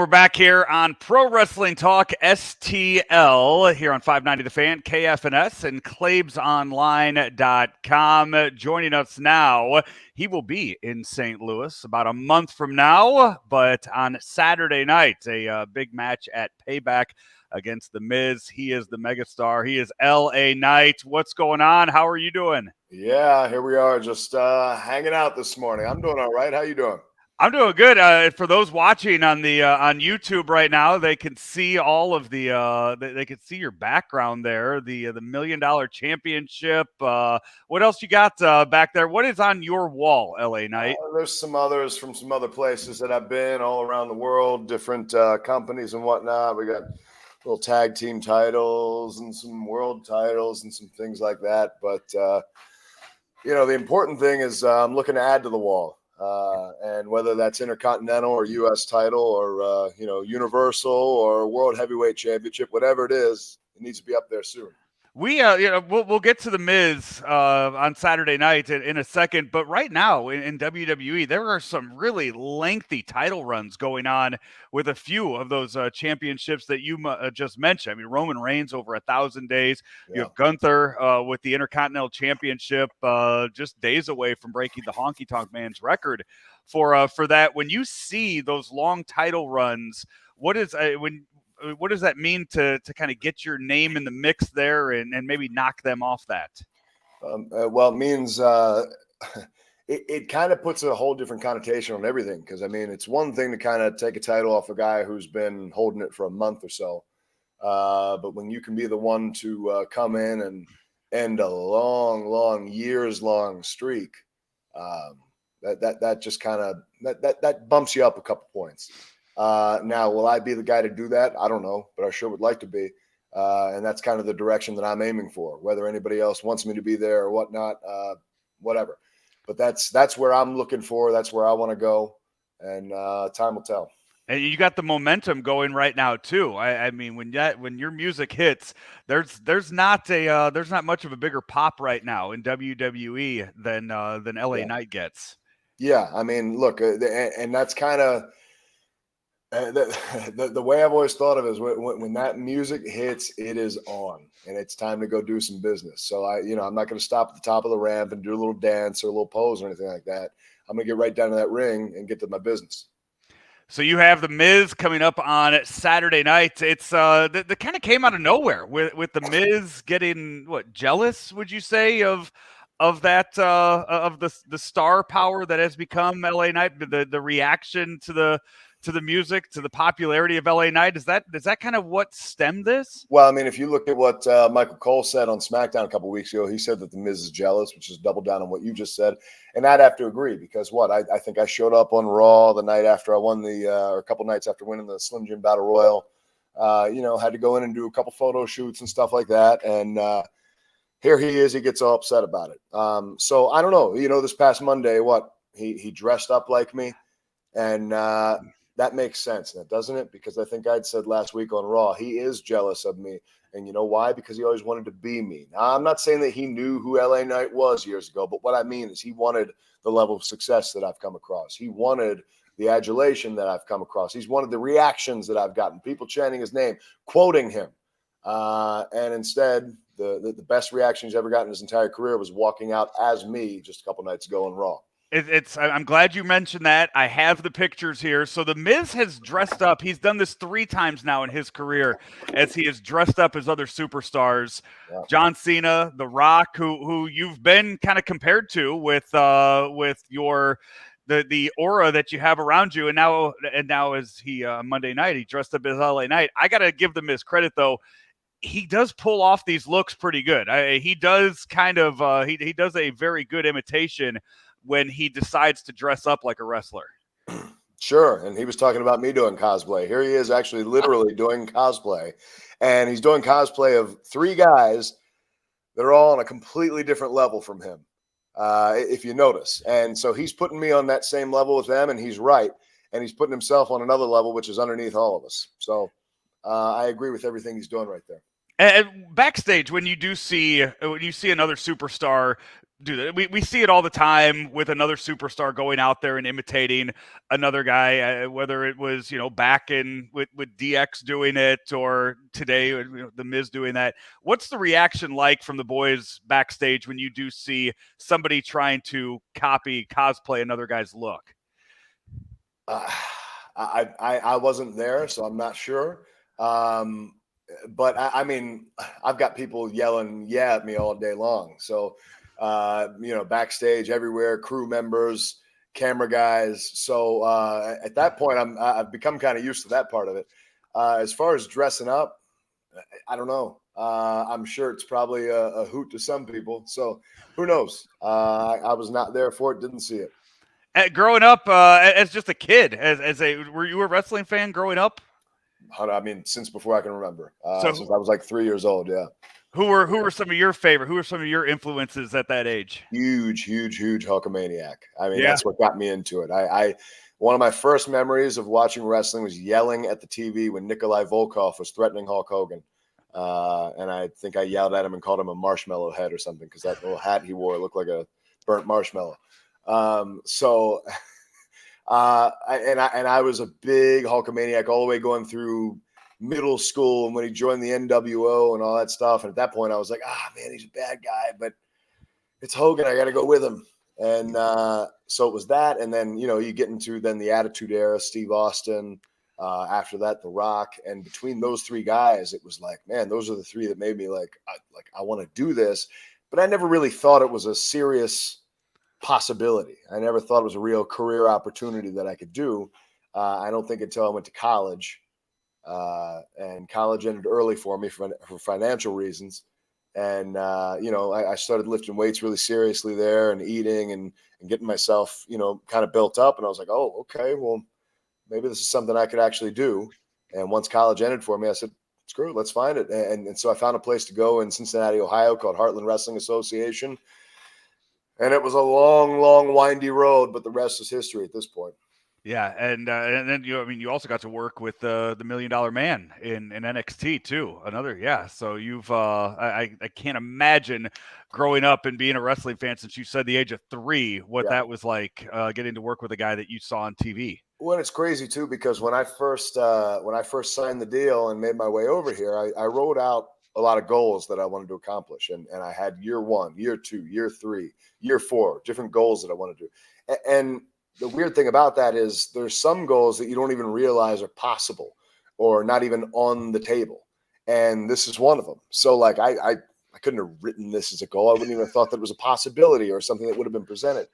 we're back here on Pro Wrestling Talk STL here on 590 The Fan, KFNS, and ClaibsOnline.com. Joining us now, he will be in St. Louis about a month from now, but on Saturday night, a big match at Payback against The Miz. He is the megastar. He is LA Knight. What's going on? How are you doing? Yeah, here we are, just hanging out this morning. I'm doing all right. How you doing? I'm doing good. For those watching on the on YouTube right now, they can see all of the they can see your background there. The $1 Million Championship. What else you got back there? What is on your wall, LA Knight? There's some others from some other places that I've been all around the world, different companies and whatnot. We got little tag team titles and some world titles and some things like that. But the important thing is I'm looking to add to the wall. And whether that's Intercontinental or U.S. title or, Universal or World Heavyweight Championship, whatever it is, it needs to be up there soon. We'll get to the Miz on Saturday night in a second, but right now in WWE there are some really lengthy title runs going on with a few of those championships that you just mentioned. I mean, Roman Reigns over 1,000 days. Yeah. You have Gunther with the Intercontinental Championship just days away from breaking the Honky Tonk Man's record for that. When you see those long title runs, what does that mean to kind of get your name in the mix there and maybe knock them off that? It means it kind of puts a whole different connotation on everything. Because, I mean, it's one thing to kind of take a title off a guy who's been holding it for a month or so. But when you can be the one to come in and end a long, years-long streak, that just kind of that bumps you up a couple points. Now, will I be the guy to do that? I don't know, but I sure would like to be. And that's kind of the direction that I'm aiming for, whether anybody else wants me to be there or whatnot, whatever. But that's where I'm looking for. That's where I want to go. And time will tell. And you got the momentum going right now too. I mean, when your music hits, there's not much of a bigger pop right now in WWE than LA Knight gets. Yeah, I mean, look, and that's kind of the way I've always thought of it is when that music hits, it is on, and it's time to go do some business. So I'm not going to stop at the top of the ramp and do a little dance or a little pose or anything like that. I'm going to get right down to that ring and get to my business. So you have the Miz coming up on Saturday night. It's that kind of came out of nowhere with the Miz getting jealous? Would you say of that of the star power that has become LA Knight? The reaction to the music, to the popularity of LA Knight, is that kind of what stemmed this? Well, I mean, if you look at what Michael Cole said on Smackdown a couple of weeks ago, he said that the Miz is jealous, which is double down on what you just said. And I'd have to agree because I think I showed up on Raw the night after I won or a couple nights after winning the Slim Jim Battle Royal. Had to go in and do a couple photo shoots and stuff like that. And here he is, he gets all upset about it. So I don't know, this past Monday, he dressed up like me, and that makes sense, doesn't it? Because I think I'd said last week on Raw, he is jealous of me. And you know why? Because he always wanted to be me. Now, I'm not saying that he knew who LA Knight was years ago, but what I mean is he wanted the level of success that I've come across. He wanted the adulation that I've come across. He's wanted the reactions that I've gotten, people chanting his name, quoting him. And instead, the best reaction he's ever gotten in his entire career was walking out as me just a couple nights ago on Raw. I'm glad you mentioned that. I have the pictures here. So the Miz has dressed up. He's done this 3 times now in his career as he has dressed up as other superstars. Yeah. John Cena, The Rock, who you've been kind of compared to with your the aura that you have around you, and now as he Monday night he dressed up as LA Knight. I got to give the Miz credit though. He does pull off these looks pretty good. He does kind of he does a very good imitation when he decides to dress up like a wrestler. Sure. And he was talking about me doing cosplay. Here he is actually literally doing cosplay. And he's doing cosplay of 3 guys that are all on a completely different level from him, if you notice. And so he's putting me on that same level with them, and he's right. And he's putting himself on another level, which is underneath all of us. So I agree with everything he's doing right there. And backstage, when you see another superstar do that. We see it all the time with another superstar going out there and imitating another guy, whether it was, back in with DX doing it or today, the Miz doing that. What's the reaction like from the boys backstage when you do see somebody trying to cosplay another guy's look? I wasn't there, so I'm not sure. But I mean, I've got people yelling "yeah" at me all day long. So, backstage, everywhere, crew members, camera guys. So at that point, I've become kind of used to that part of it. As far as dressing up, I don't know. I'm sure it's probably a hoot to some people. So who knows? I was not there for it, didn't see it. Growing up as just a kid, were you a wrestling fan growing up? I mean, since before I can remember, So since I was like 3 years old. Yeah. Who were some of your favorite? Who were some of your influences at that age? Huge Hulkamaniac. I mean, Yeah. That's what got me into it. I one of my first memories of watching wrestling was yelling at the TV when Nikolai Volkov was threatening Hulk Hogan. And I think I yelled at him and called him a marshmallow head or something because that little hat he wore looked like a burnt marshmallow. I was a big Hulkamaniac all the way going through middle school and when he joined the NWO and all that stuff. And at that point, I was like, man, he's a bad guy, but it's Hogan. I got to go with him. And so it was that. And then, you get into then the Attitude Era, Steve Austin. After that, The Rock. And between those three guys, it was like, man, those are the three that made me I want to do this. But I never really thought it was a serious possibility. I never thought it was a real career opportunity that I could do. I don't think until I went to college. And college ended early for me for financial reasons. And, I started lifting weights really seriously there and eating and getting myself, kind of built up. And I was like, oh, okay, well, maybe this is something I could actually do. And once college ended for me, I said, screw it, let's find it. And so I found a place to go in Cincinnati, Ohio called Heartland Wrestling Association. And it was a long, windy road, but the rest is history at this point. Yeah, and then you also got to work with the $1 Million Man in NXT too. So you've I can't imagine growing up and being a wrestling fan since you said the age of 3, what that was like getting to work with a guy that you saw on TV. Well, it's crazy too because when I first signed the deal and made my way over here, I wrote out a lot of goals that I wanted to accomplish, and I had year 1, year 2, year 3, year 4, different goals that I wanted to do, and the weird thing about that is there's some goals that you don't even realize are possible or not even on the table. And this is one of them. So I couldn't have written this as a goal. I wouldn't even have thought that it was a possibility or something that would have been presented.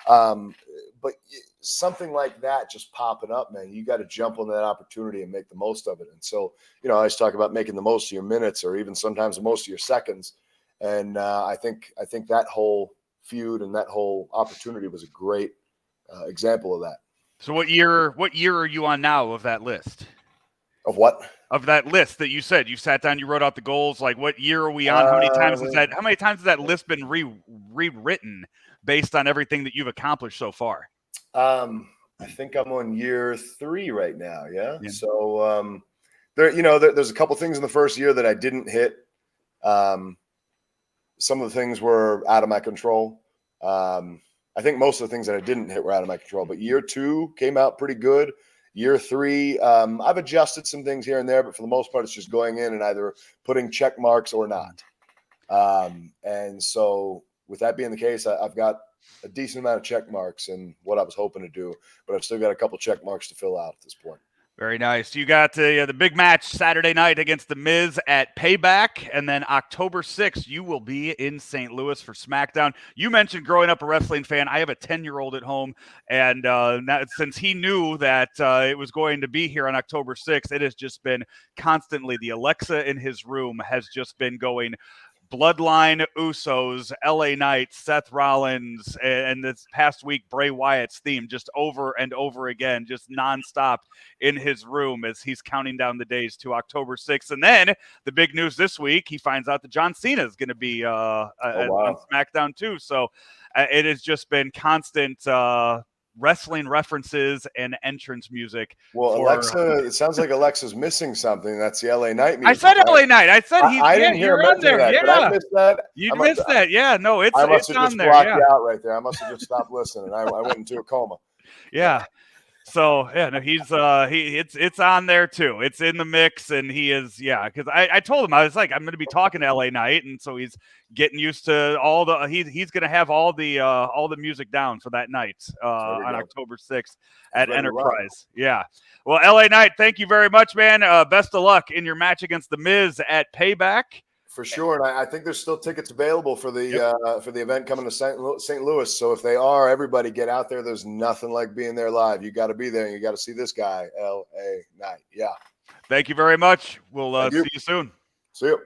But something like that just popping up, man, you got to jump on that opportunity and make the most of it. And so, I always talk about making the most of your minutes or even sometimes the most of your seconds. And I think that whole feud and that whole opportunity was a great example of that. So what year are you on now of that list? Of what? Of that list that you said you sat down, you wrote out the goals. Like, what year are we on? How many times has that list been rewritten based on everything that you've accomplished so far? I think I'm on year 3 right now. Yeah. So there's a couple things in the first year that I didn't hit. Some of the things were out of my control. I think most of the things that I didn't hit were out of my control, but year 2 came out pretty good. Year 3, I've adjusted some things here and there, but for the most part, it's just going in and either putting check marks or not. And so with that being the case, I've got a decent amount of check marks in what I was hoping to do, but I've still got a couple check marks to fill out at this point. Very nice. You got the big match Saturday night against The Miz at Payback, and then October 6th, you will be in St. Louis for Smackdown. You mentioned growing up a wrestling fan. I have a 10-year-old at home, and since he knew that it was going to be here on October 6th, it has just been constantly, the Alexa in his room has just been going Bloodline, Usos, LA Knight, Seth Rollins, and this past week, Bray Wyatt's theme just over and over again, just nonstop in his room as he's counting down the days to October 6th. And then the big news this week, he finds out that John Cena is going to be on SmackDown too. So it has just been constant wrestling references and entrance music. Well, Alexa, it sounds like Alexa's missing something. That's the LA Knight music. I said LA Knight. I said he's. I didn't hear you're on there. that. Yeah, Did I miss that? You missed that. Yeah, no, it's I must it's have on just there. blocked Yeah, you out right there. I must have just stopped listening. I went into a coma. yeah. So yeah, no, he's it's on there too. It's in the mix, and he is because I told him I was like I'm going to be talking to LA Knight, and so he's getting used to all the he's going to have all the music down for that night on October 6th at Enterprise. Yeah. Well, LA Knight, thank you very much, man. Best of luck in your match against the Miz at Payback. For sure, and I think there's still tickets available for the event coming to St. Louis. So if they are, everybody get out there. There's nothing like being there live. You got to be there, and you got to see this guy, LA Knight. Yeah. Thank you very much. We'll see you soon. See you.